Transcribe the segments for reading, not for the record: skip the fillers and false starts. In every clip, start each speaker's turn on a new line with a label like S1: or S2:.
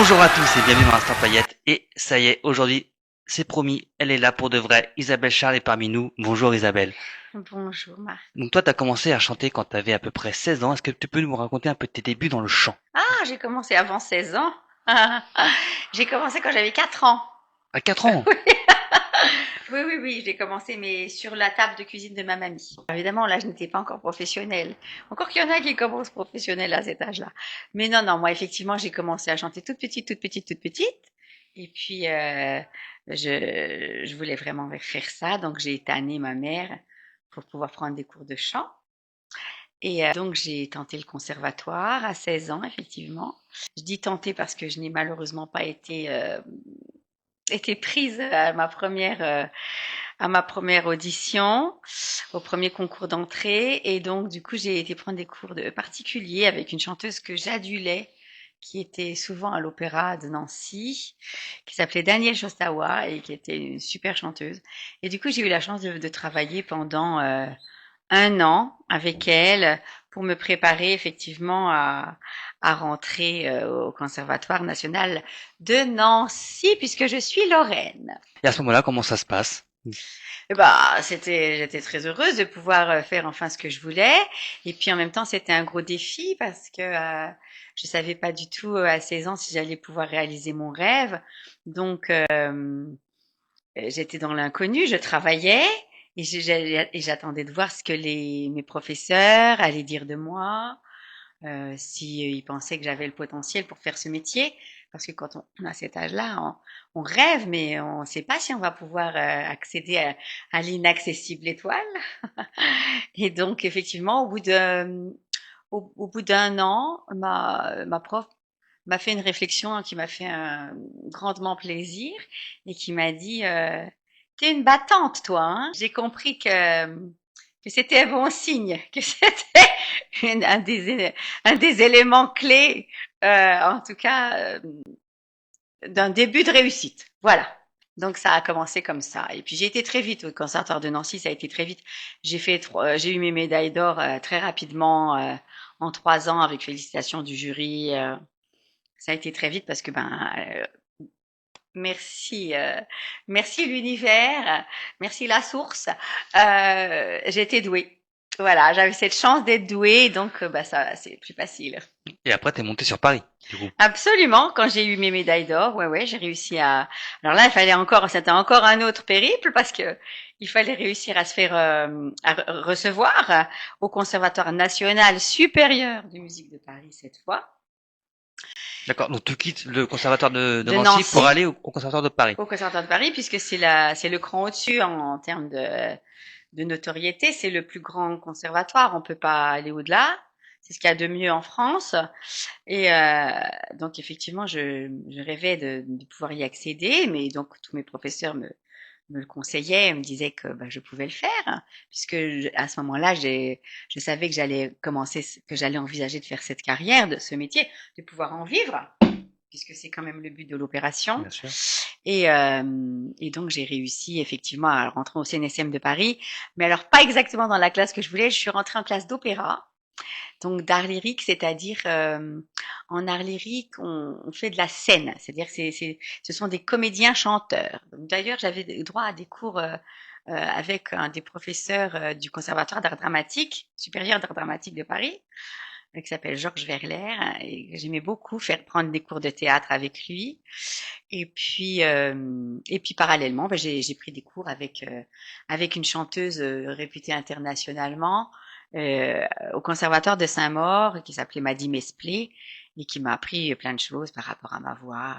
S1: Bonjour à tous et bienvenue dans Instant Paillette. Et ça y est, aujourd'hui, c'est promis, elle est là pour de vrai. Isabelle Charles est parmi nous. Bonjour Isabelle.
S2: Bonjour Marc.
S1: Donc toi, tu as commencé à chanter quand tu avais à peu près 16 ans. Est-ce que tu peux nous raconter un peu tes débuts dans le chant?
S2: Ah, j'ai commencé avant 16 ans. J'ai commencé quand j'avais 4 ans.
S1: À 4 ans?
S2: Oui, j'ai commencé, mais sur la table de cuisine de ma mamie. Évidemment, là, je n'étais pas encore professionnelle. Encore qu'il y en a qui commencent professionnels à cet âge-là. Mais non, moi, effectivement, j'ai commencé à chanter toute petite. Et puis, je voulais vraiment faire ça, donc j'ai tanné ma mère pour pouvoir prendre des cours de chant. Et donc j'ai tenté le conservatoire à 16 ans, effectivement. Je dis tenter parce que je n'ai malheureusement pas été prise à ma première audition, au premier concours d'entrée. Et donc, du coup, j'ai été prendre des cours de particuliers avec une chanteuse que j'adulais, qui était souvent à l'Opéra de Nancy, qui s'appelait Danielle Chostawa et qui était une super chanteuse. Et du coup, j'ai eu la chance de travailler pendant 1 an avec elle pour me préparer effectivement à rentrer au Conservatoire national de Nancy, puisque je suis Lorraine.
S1: Et à ce moment-là, comment ça se passe?
S2: Et bah, j'étais très heureuse de pouvoir faire enfin ce que je voulais. Et puis en même temps, c'était un gros défi parce que je savais pas du tout à 16 ans si j'allais pouvoir réaliser mon rêve. Donc, j'étais dans l'inconnu, je travaillais et j'attendais de voir ce que mes professeurs allaient dire de moi, si ils pensaient que j'avais le potentiel pour faire ce métier. Parce que quand on a cet âge-là, on rêve, mais on ne sait pas si on va pouvoir accéder à l'inaccessible étoile. Et donc, effectivement, au bout d'un an, ma prof m'a fait une réflexion qui m'a fait grandement plaisir et qui m'a dit t'es une battante, toi. Hein. J'ai compris que c'était un bon signe, que c'était un des éléments clés, en tout cas, d'un début de réussite. Voilà. Donc ça a commencé comme ça. Et puis j'ai été très vite au Conservatoire de Nancy, ça a été très vite. J'ai eu mes médailles d'or très rapidement en 3 ans avec félicitations du jury. Ça a été très vite parce que merci, merci l'univers, merci la source. J'étais douée. Voilà, j'avais cette chance d'être douée, donc ça c'est plus facile.
S1: Et après, t'es monté sur Paris, du coup.
S2: Absolument, quand j'ai eu mes médailles d'or, ouais, j'ai réussi à. Alors là, c'était encore un autre périple parce que il fallait réussir à se faire recevoir au Conservatoire national supérieur de musique de Paris cette fois.
S1: D'accord, donc tu quittes le conservatoire de
S2: De
S1: Nancy pour
S2: Nancy
S1: aller au conservatoire de Paris.
S2: au Conservatoire de Paris, puisque c'est le cran au-dessus en termes de notoriété. C'est le plus grand conservatoire. On peut pas aller au-delà. C'est ce qu'il y a de mieux en France. Et donc effectivement, je rêvais de pouvoir y accéder, mais donc tous mes professeurs me le conseillaient, me disaient que je pouvais le faire, puisque à ce moment-là, je savais que j'allais envisager de faire cette carrière, de ce métier, de pouvoir en vivre, puisque c'est quand même le but de l'opération.
S1: Bien sûr.
S2: Et donc j'ai réussi effectivement à rentrer au CNSM de Paris, mais alors pas exactement dans la classe que je voulais. Je suis rentrée en classe d'opéra, donc d'art lyrique, c'est-à-dire en art lyrique, on fait de la scène, c'est-à-dire ce sont des comédiens chanteurs. Donc, d'ailleurs, j'avais droit à des cours avec un des professeurs du Conservatoire d'art dramatique, supérieur d'art dramatique de Paris, qui s'appelle Georges Verler, et j'aimais beaucoup faire prendre des cours de théâtre avec lui. Et puis parallèlement, j'ai pris des cours avec une chanteuse réputée internationalement au Conservatoire de Saint-Maur qui s'appelait Maddy Mesplé et qui m'a appris plein de choses par rapport à ma voix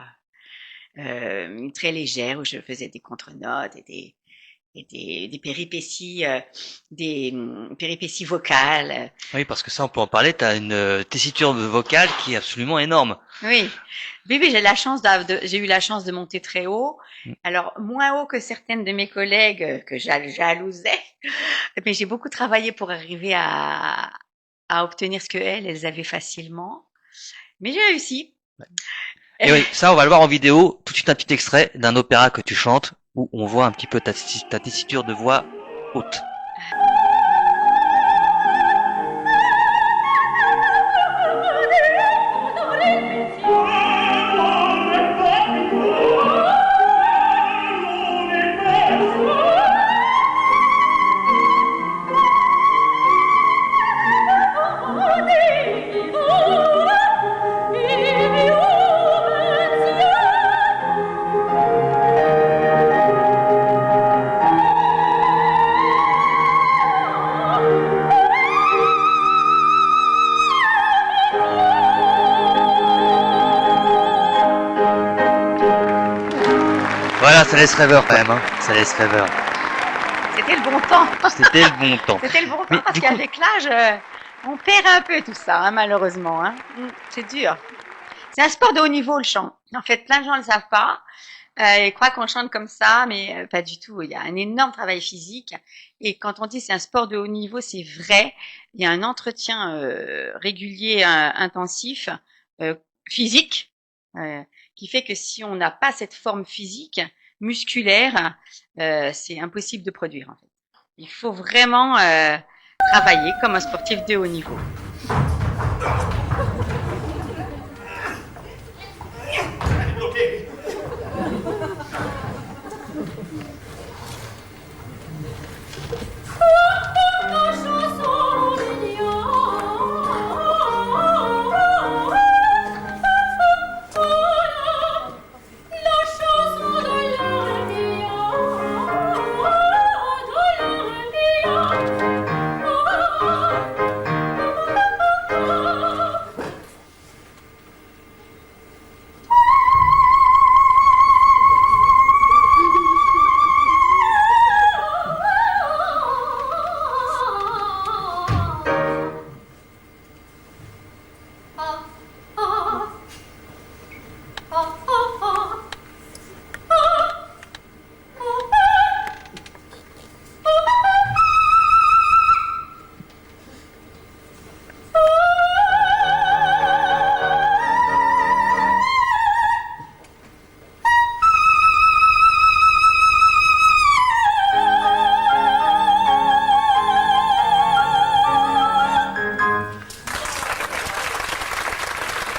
S2: très légère où je faisais des contre-notes des péripéties, péripéties vocales.
S1: Oui, parce que ça, on peut en parler. T'as une tessiture vocale qui est absolument énorme.
S2: Oui, j'ai eu la chance de monter très haut. Alors moins haut que certaines de mes collègues que jalousais, mais j'ai beaucoup travaillé pour arriver à obtenir ce que elles avaient facilement. Mais j'ai réussi.
S1: Et oui, ça, on va le voir en vidéo. Tout de suite, un petit extrait d'un opéra que tu chantes où on voit un petit peu ta tessiture de voix haute. ça laisse rêveur quand même, hein. Ça laisse rêveur.
S2: C'était le bon temps.
S1: C'était le bon temps.
S2: C'était le bon temps
S1: Mais
S2: parce
S1: du coup,
S2: qu'avec l'âge, on perd un peu tout ça, hein, malheureusement. Hein. C'est dur. C'est un sport de haut niveau, le chant. En fait, plein de gens ne le savent pas. Ils croient qu'on chante comme ça, mais pas du tout. Il y a un énorme travail physique. Et quand on dit c'est un sport de haut niveau, c'est vrai. Il y a un entretien régulier, intensif, euh, physique, euh, qui fait que si on n'a pas cette forme physique, musculaire, c'est impossible de produire. En fait. Il faut vraiment travailler comme un sportif de haut niveau.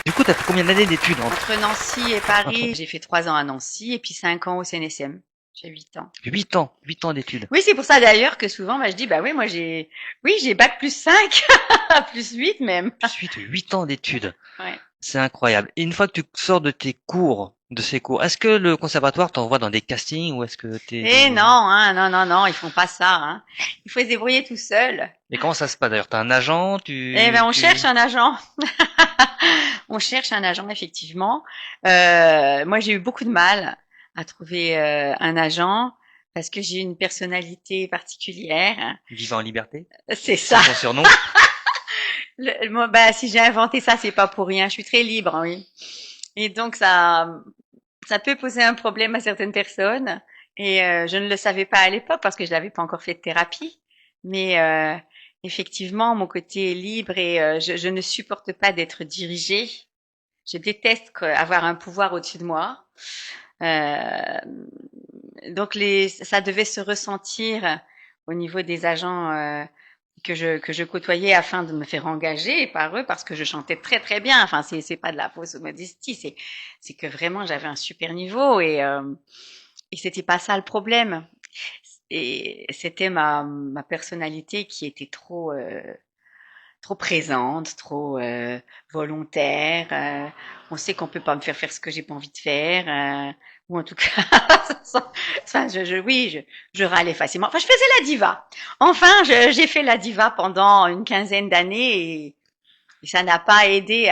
S1: du coup, t'as fait combien d'années d'études
S2: Entre Nancy et Paris, j'ai fait 3 ans à Nancy et puis 5 ans au CNSM. J'ai 8 ans.
S1: 8 ans d'études.
S2: Oui, c'est pour ça d'ailleurs que souvent, je dis, bah oui, moi j'ai bac plus 5, plus 8 même.
S1: Suite 8 ans d'études.
S2: Ouais.
S1: C'est incroyable. Et une fois que tu sors de tes cours, de ces cours, est-ce que le conservatoire t'envoie dans des castings ou est-ce que
S2: Et non, hein, non, ils font pas ça. Hein. Il faut se débrouiller tout seul.
S1: Et comment ça se passe d'ailleurs? T'as un agent,
S2: Eh ben, on
S1: tu...
S2: cherche un agent. On cherche un agent, effectivement. Moi, j'ai eu beaucoup de mal à trouver un agent parce que j'ai une personnalité particulière.
S1: Vivant en liberté?
S2: C'est ça.
S1: C'est ton surnom?
S2: Moi, bah, si j'ai inventé ça, c'est pas pour rien. Je suis très libre, hein, oui. Et donc, ça peut poser un problème à certaines personnes. Et je ne le savais pas à l'époque parce que je n'avais pas encore fait de thérapie. Mais effectivement, mon côté est libre et je ne supporte pas d'être dirigée. Je déteste avoir un pouvoir au-dessus de moi. Euh, donc ça devait se ressentir au niveau des agents que je côtoyais afin de me faire engager par eux parce que je chantais très très bien. Enfin, c'est pas de la fausse modestie, c'est que vraiment j'avais un super niveau et c'était pas ça le problème. Et c'était ma personnalité qui était trop présente, trop volontaire. On sait qu'on peut pas me faire faire ce que j'ai pas envie de faire, ou en tout cas, enfin, je râlais facilement. Enfin, je faisais la diva. Enfin, j'ai fait la diva pendant une quinzaine d'années et ça n'a pas aidé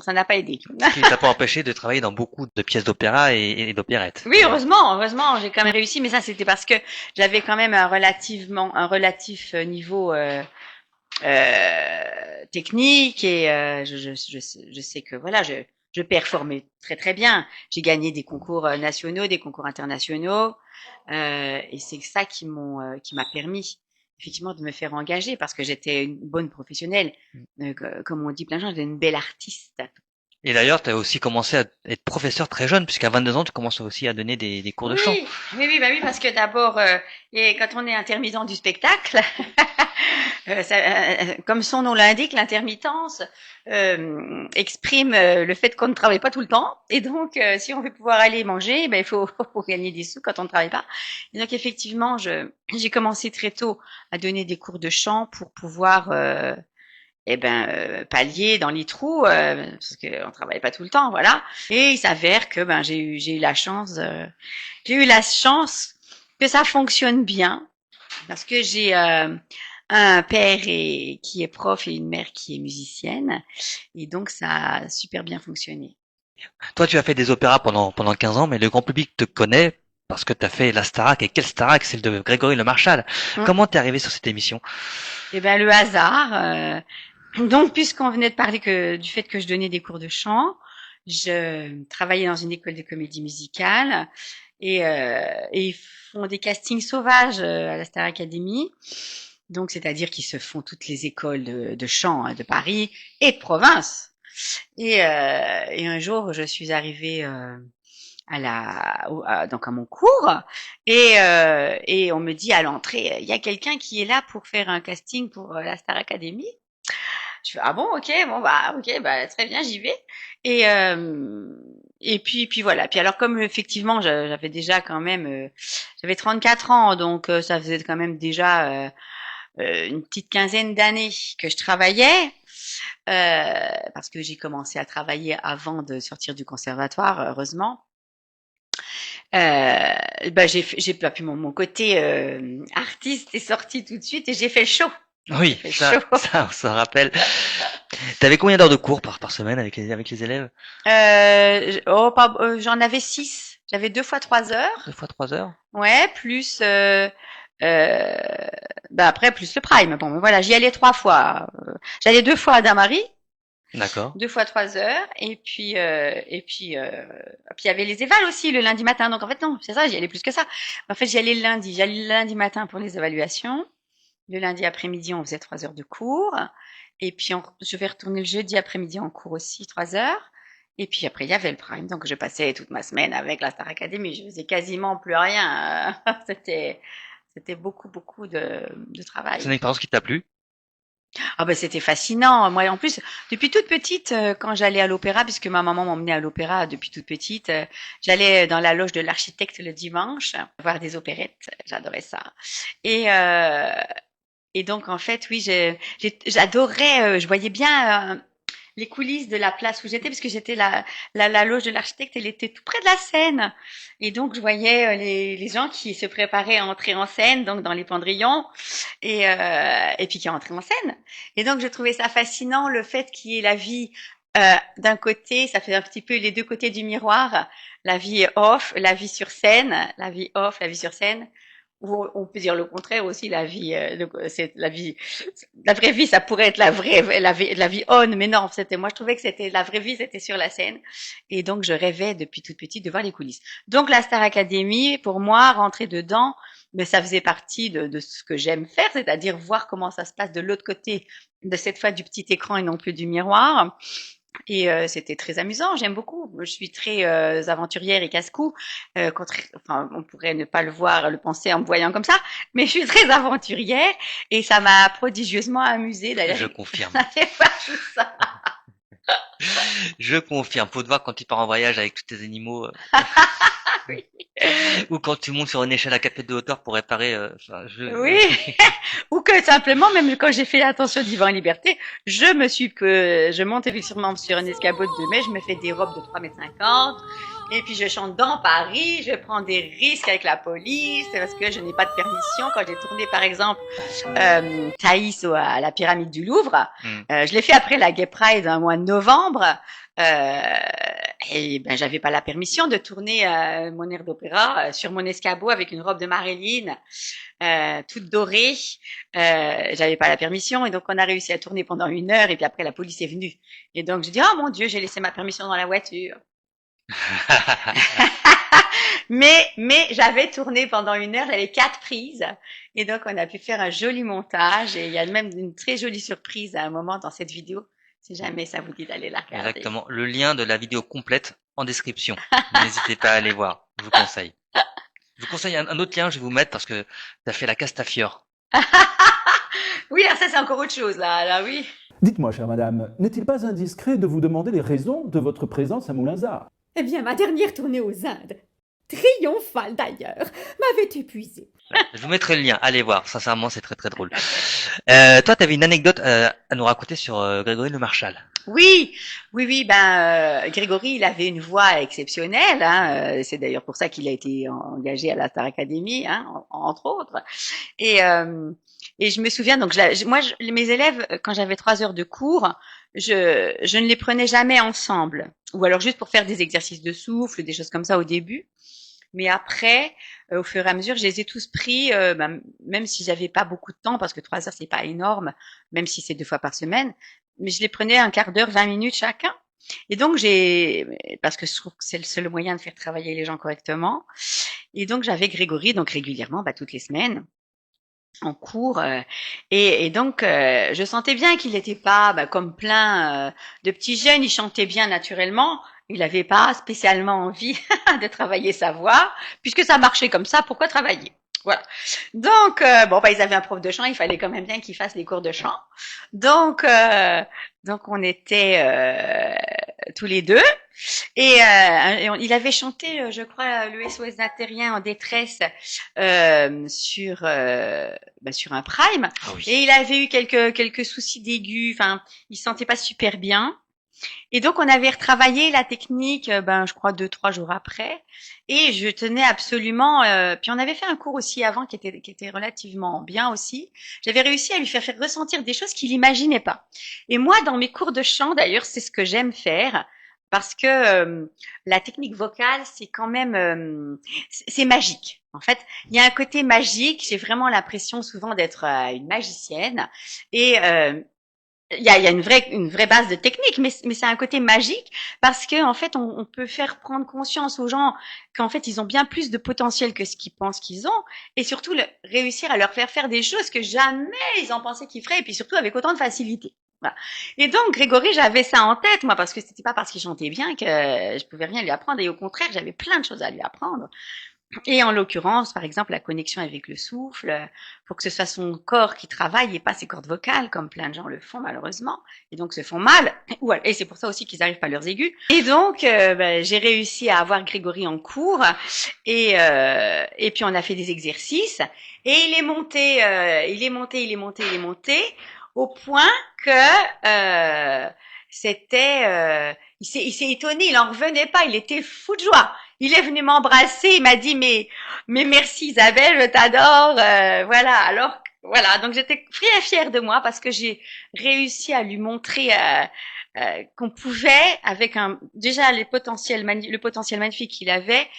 S2: ça n'a pas aidé.
S1: Ce qui t'a pas empêché de travailler dans beaucoup de pièces d'opéra et d'opérettes.
S2: Oui, heureusement, j'ai quand même réussi, mais ça c'était parce que j'avais quand même un relatif niveau technique et je sais que voilà, je performais très très bien. J'ai gagné des concours nationaux, des concours internationaux, et c'est ça qui m'a permis effectivement de me faire engager parce que j'étais une bonne professionnelle, comme on dit plein de gens, j'étais une belle artiste.
S1: Et d'ailleurs, tu as aussi commencé à être professeur très jeune, puisqu'à 22 ans, tu commences aussi à donner des cours de chant.
S2: Oui, parce que d'abord, et quand on est intermittent du spectacle, comme son nom l'indique, l'intermittence exprime le fait qu'on ne travaille pas tout le temps. Et donc, si on veut pouvoir aller manger, ben, il faut gagner des sous quand on ne travaille pas. Et donc, effectivement, j'ai commencé très tôt à donner des cours de chant pour pouvoir pallier dans les trous parce qu'on travaille pas tout le temps, voilà. Et il s'avère que j'ai eu la chance que ça fonctionne bien parce que j'ai un père qui est prof et une mère qui est musicienne et donc ça a super bien fonctionné.
S1: Toi, tu as fait des opéras pendant 15 ans, mais le grand public te connaît parce que tu as fait la Starac. Et quelle Starac? Celle de Grégory Le Marchal.
S2: Mmh.
S1: Comment t'es arrivé sur cette émission?
S2: Et ben le hasard. Donc, puisqu'on venait de parler du fait que je donnais des cours de chant, je travaillais dans une école de comédie musicale et ils font des castings sauvages à la Star Academy. Donc, c'est-à-dire qu'ils se font toutes les écoles de chant de Paris et de province. Et un jour, je suis arrivée donc à mon cours et on me dit à l'entrée, il y a quelqu'un qui est là pour faire un casting pour la Star Academy. Je fais ah bon, ok, bon bah ok, bah très bien, j'y vais. Et puis voilà. Puis alors comme effectivement j'avais déjà quand même j'avais 34 ans, donc ça faisait quand même déjà une petite quinzaine d'années que je travaillais. Parce que j'ai commencé à travailler avant de sortir du conservatoire, heureusement. Bah j'ai pas pu mon côté artiste est sorti tout de suite et j'ai fait le show. J'ai
S1: Oui,
S2: fait le
S1: ça,
S2: show.
S1: ça, on se rappelle. T'avais combien d'heures de cours par semaine avec les élèves?
S2: J'en avais 6. J'avais 2 fois 3
S1: Deux
S2: heures.
S1: fois 3 heures?
S2: Ouais, plus euh, bah après plus le prime. Bon, ben voilà, j'y allais 3 fois. J'allais 2 fois à Damary,
S1: D'accord.
S2: 2 fois 3 heures, et puis il y avait les évals aussi le lundi matin. Donc en fait non, c'est ça, j'y allais plus que ça. En fait, j'y allais le lundi. J'allais le lundi matin pour les évaluations. Le lundi après-midi, on faisait 3 heures de cours. Et puis, je vais retourner le jeudi après-midi en cours aussi, 3 heures. Et puis après, il y avait le prime. Donc, je passais toute ma semaine avec la Star Academy. Je faisais quasiment plus rien. C'était beaucoup, beaucoup de
S1: C'est une
S2: travail.
S1: expérience qui t'a plu?
S2: Ah ben, c'était fascinant. Moi, en plus, depuis toute petite, quand j'allais à l'opéra, puisque ma maman m'emmenait à l'opéra depuis toute petite, j'allais dans la loge de l'architecte le dimanche voir des opérettes. J'adorais ça. Et, euh, Et donc, en fait, oui, j'adorais, je voyais bien les coulisses de la place où j'étais, parce que j'étais la loge de l'architecte, elle était tout près de la scène. Et donc, je voyais les gens qui se préparaient à entrer en scène, donc dans les pendrillons, et puis qui entraient en scène. Et donc, je trouvais ça fascinant, le fait qu'il y ait la vie d'un côté, ça fait un petit peu les deux côtés du miroir, la vie off, la vie sur scène, la vie off, la vie sur scène. Ou on peut dire le contraire aussi, la vie, c'est la vie, la vraie vie, ça pourrait être la vie on, mais non, c'était, moi je trouvais que c'était la vraie vie, c'était sur la scène, et donc je rêvais depuis toute petite de voir les coulisses. Donc la Star Academy, pour moi, rentrer dedans, mais ça faisait partie de ce que j'aime faire, c'est-à-dire voir comment ça se passe de l'autre côté de cette fois du petit écran et non plus du miroir. Et c'était très amusant, j'aime beaucoup. Je suis très aventurière et casse-cou. Enfin, on pourrait ne pas le voir, le penser en me voyant comme ça, mais je suis très aventurière et ça m'a prodigieusement amusée d'aller
S1: Je confirme.
S2: d'aller voir tout ça.
S1: Je confirme. Faut te voir quand tu pars en voyage avec tous tes animaux,
S2: Oui.
S1: ou quand tu montes sur une échelle à 4 mètres de hauteur pour réparer,
S2: Oui. Ou que simplement, même quand j'ai fait l'attention d'Yvan Liberté, je monte effectivement sur un escabeau de 2 mètres, je me fais des robes de 3,50 m, et puis je chante dans Paris, je prends des risques avec la police, parce que je n'ai pas de permission. Quand j'ai tourné, par exemple, Thaïs à la pyramide du Louvre,
S1: Hmm.
S2: je l'ai fait après la Gay Pride, un mois de novembre, euh, et ben, j'avais pas la permission de tourner mon air d'opéra sur mon escabeau avec une robe de Marilyn toute dorée. J'avais pas la permission et donc on a réussi à tourner pendant 1 heure et puis après la police est venue. Et donc je dis oh mon Dieu, j'ai laissé ma permission dans la voiture. Mais j'avais tourné pendant 1 heure, j'avais 4 prises et donc on a pu faire un joli montage et il y a même une très jolie surprise à un moment dans cette vidéo. Si jamais ça vous dit d'aller la regarder.
S1: Exactement. Le lien de la vidéo complète en description. N'hésitez pas à aller voir. Je vous conseille. Je vous conseille un autre lien, je vais vous mettre parce que tu as fait la Castafiore.
S2: Oui, là ça c'est encore autre chose là oui.
S3: Dites-moi, chère madame, n'est-il pas indiscret de vous demander les raisons de votre présence à Moulinsart?
S4: Eh bien, ma dernière tournée aux Indes, triomphale d'ailleurs, m'avait épuisée.
S1: Je vous mettrai le lien. Allez voir. Sincèrement, c'est très très drôle. Toi, tu avais une anecdote à nous raconter sur Grégory Le Marchal.
S2: Oui, oui, ben Grégory, il avait une voix exceptionnelle. Hein, c'est d'ailleurs pour ça qu'il a été engagé à la Star Academy, hein, entre autres. Et, euh, et je me souviens, donc mes élèves, quand j'avais 3 heures de cours, je ne les prenais jamais ensemble. Ou alors juste pour faire des exercices de souffle, des choses comme ça au début. Mais après, au fur et à mesure, je les ai tous pris, même si j'avais pas beaucoup de temps, parce que 3 heures, c'est pas énorme, même si c'est 2 fois par semaine. Mais je les prenais un quart d'heure, 20 minutes chacun. Et donc parce que je trouve que c'est le seul moyen de faire travailler les gens correctement. Et donc j'avais Grégory, donc régulièrement, toutes les semaines, en cours. Et donc je sentais bien qu'il n'était pas comme plein de petits jeunes. Il chantait bien naturellement. Il n'avait pas spécialement envie de travailler sa voix, puisque ça marchait comme ça. Pourquoi travailler? Voilà. Donc ils avaient un prof de chant. Il fallait quand même bien qu'il fasse les cours de chant. Donc on était tous les deux. Et il avait chanté, je crois, le SOS d'un terrien en détresse sur un prime.
S1: Ah oui.
S2: Et il avait eu quelques soucis d'aigu. Enfin, il se sentait pas super bien. Et donc on avait retravaillé la technique, je crois 2-3 jours après. Et je tenais absolument. Puis on avait fait un cours aussi avant qui était relativement bien aussi. J'avais réussi à lui faire ressentir des choses qu'il imaginait pas. Et moi, dans mes cours de chant, d'ailleurs, c'est ce que j'aime faire. Parce que la technique vocale, c'est quand même, c'est magique. En fait, il y a un côté magique. J'ai vraiment l'impression souvent d'être une magicienne. Et il y a une vraie base de technique, mais c'est un côté magique parce que en fait, on peut faire prendre conscience aux gens qu'en fait, ils ont bien plus de potentiel que ce qu'ils pensent qu'ils ont, et surtout réussir à leur faire des choses que jamais ils en pensaient qu'ils feraient, et puis surtout avec autant de facilité. Voilà. Et donc Grégory, j'avais ça en tête, moi, parce que c'était pas parce qu'il chantait bien que je pouvais rien lui apprendre, et au contraire, j'avais plein de choses à lui apprendre. Et en l'occurrence, par exemple, la connexion avec le souffle, pour que ce soit son corps qui travaille et pas ses cordes vocales, comme plein de gens le font malheureusement, et donc se font mal. Et c'est pour ça aussi qu'ils n'arrivent pas à leurs aigus. Et donc, j'ai réussi à avoir Grégory en cours, et puis on a fait des exercices, et il est monté, au point que il s'est étonné, il en revenait pas, il était fou de joie. Il est venu m'embrasser, il m'a dit mais merci Isabelle, je t'adore, voilà. Alors voilà, donc j'étais très fière de moi parce que j'ai réussi à lui montrer qu'on pouvait, avec déjà le potentiel magnifique qu'il avait,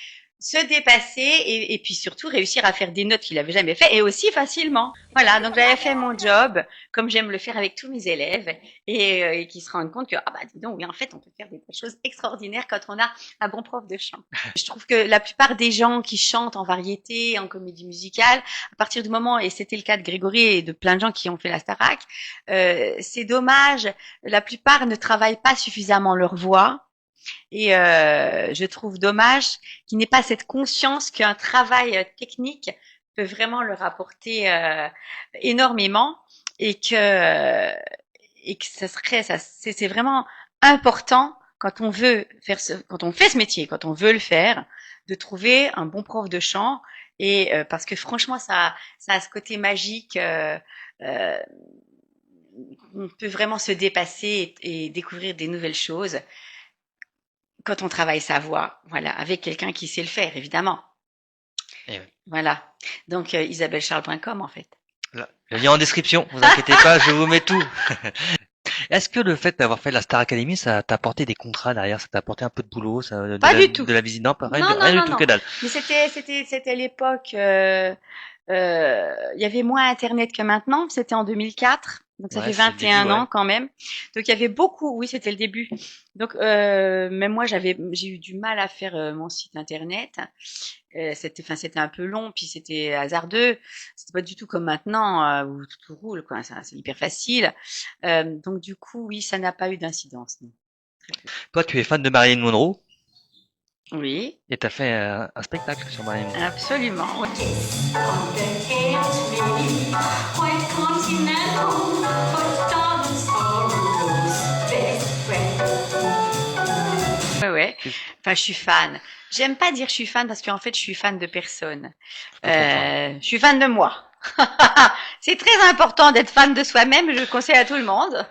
S2: se dépasser et puis surtout réussir à faire des notes qu'il avait jamais fait et aussi facilement. Voilà, donc j'avais fait mon job comme j'aime le faire avec tous mes élèves et qui se rendent compte que dis donc, oui, en fait on peut faire des choses extraordinaires quand on a un bon prof de chant. Je trouve que la plupart des gens qui chantent en variété, en comédie musicale, à partir du moment, et c'était le cas de Grégory et de plein de gens qui ont fait la Starac, c'est dommage, la plupart ne travaillent pas suffisamment leur voix. Et je trouve dommage qu'il n'ait pas cette conscience qu'un travail technique peut vraiment leur apporter énormément et que c'est vraiment important quand on veut quand on fait ce métier, quand on veut le faire, de trouver un bon prof de chant et parce que franchement ça a ce côté magique. On peut vraiment se dépasser et découvrir des nouvelles choses quand on travaille sa voix, voilà, avec quelqu'un qui sait le faire, évidemment.
S1: Et oui.
S2: Voilà. Donc, isabellecharles.com, en fait.
S1: Le lien en description, vous inquiétez pas, je vous mets tout. Est-ce que le fait d'avoir fait la Star Academy, ça t'a apporté des contrats derrière, ça t'a apporté un peu de boulot,
S2: Pas du tout.
S1: De la visite, non,
S2: rien
S1: du tout, que dalle.
S2: Mais c'était l'époque, il y avait moins Internet que maintenant, c'était en 2004. Donc ça fait 21 ans quand même. Donc il y avait beaucoup, oui, c'était le début. Donc même moi j'ai eu du mal à faire mon site internet. C'était un peu long, puis c'était hasardeux. C'était pas du tout comme maintenant où tout roule, quoi. C'est hyper facile. Donc du coup, oui, ça n'a pas eu d'incidence. Non.
S1: Toi, tu es fan de Marilyn Monroe?
S2: Oui.
S1: Et t'as fait un spectacle sur Marilyn Monroe?
S2: Absolument. Oui. Ouais. Enfin, je suis fan. J'aime pas dire je suis fan parce qu'en fait, je suis fan de personne. Je suis fan de moi. C'est très important d'être fan de soi-même. Je le conseille à tout le monde.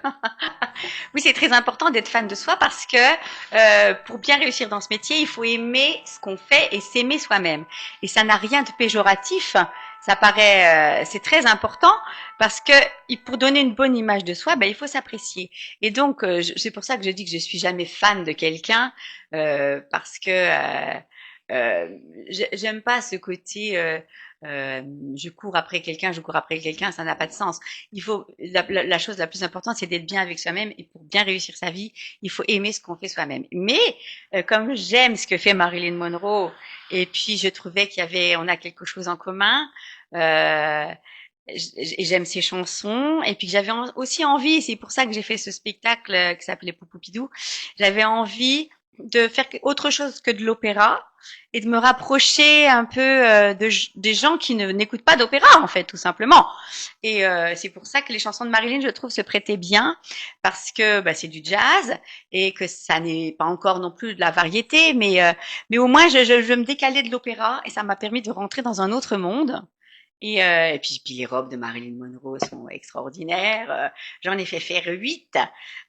S2: Oui, c'est très important d'être fan de soi parce que pour bien réussir dans ce métier, il faut aimer ce qu'on fait et s'aimer soi-même. Et ça n'a rien de péjoratif. Ça paraît, c'est très important parce que pour donner une bonne image de soi, ben il faut s'apprécier. Et donc c'est pour ça que je dis que je suis jamais fan de quelqu'un parce que j'aime pas ce côté je cours après quelqu'un, ça n'a pas de sens. Il faut la chose la plus importante, c'est d'être bien avec soi-même et pour bien réussir sa vie, il faut aimer ce qu'on fait soi-même. Mais comme j'aime ce que fait Marilyn Monroe et puis je trouvais on a quelque chose en commun. J'aime ses chansons et puis j'avais aussi envie, c'est pour ça que j'ai fait ce spectacle qui s'appelait Poupoupidou. J'avais envie de faire autre chose que de l'opéra et de me rapprocher un peu des gens qui n'écoutent pas d'opéra en fait, tout simplement. Et c'est pour ça que les chansons de Marilyn, je trouve, se prêtaient bien parce que c'est du jazz et que ça n'est pas encore non plus de la variété, mais au moins je me décalais de l'opéra et ça m'a permis de rentrer dans un autre monde. Et puis les robes de Marilyn Monroe sont extraordinaires. J'en ai fait faire 8,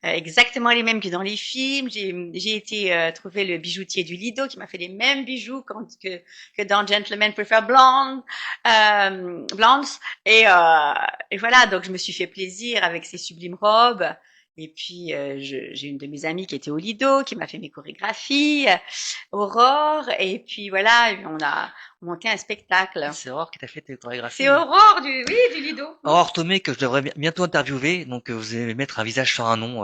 S2: exactement les mêmes que dans les films. J'ai été trouver le bijoutier du Lido qui m'a fait les mêmes bijoux que dans Gentlemen Prefer Blondes. Et voilà, donc je me suis fait plaisir avec ces sublimes robes. Et puis j'ai une de mes amies qui était au Lido, qui m'a fait mes chorégraphies, Aurore. Et puis voilà, on a monté un spectacle.
S1: C'est Aurore qui t'a fait tes chorégraphies.
S2: C'est Aurore du Lido.
S1: Aurore Thomé que je devrais bientôt interviewer, donc vous allez mettre un visage sur un nom.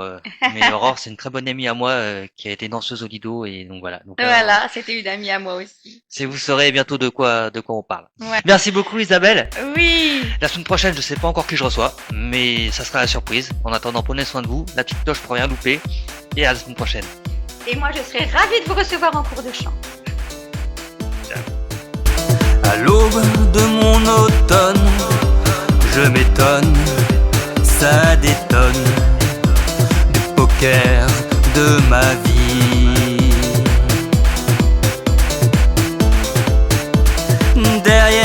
S1: Mais Aurore, c'est une très bonne amie à moi qui a été danseuse au Lido et donc voilà. Donc,
S2: voilà, c'était une amie à moi aussi.
S1: Vous saurez bientôt de quoi on parle.
S2: Ouais.
S1: Merci beaucoup Isabelle.
S2: Oui.
S1: La semaine prochaine, je sais pas encore qui je reçois, mais ça sera la surprise. En attendant, prenez soin de vous. La petite cloche pour rien louper. Et à la semaine prochaine.
S2: Et moi, je serai ravie de vous recevoir en cours de chant.
S5: À l'aube de mon automne, je m'étonne, ça détonne du poker de ma vie. Derrière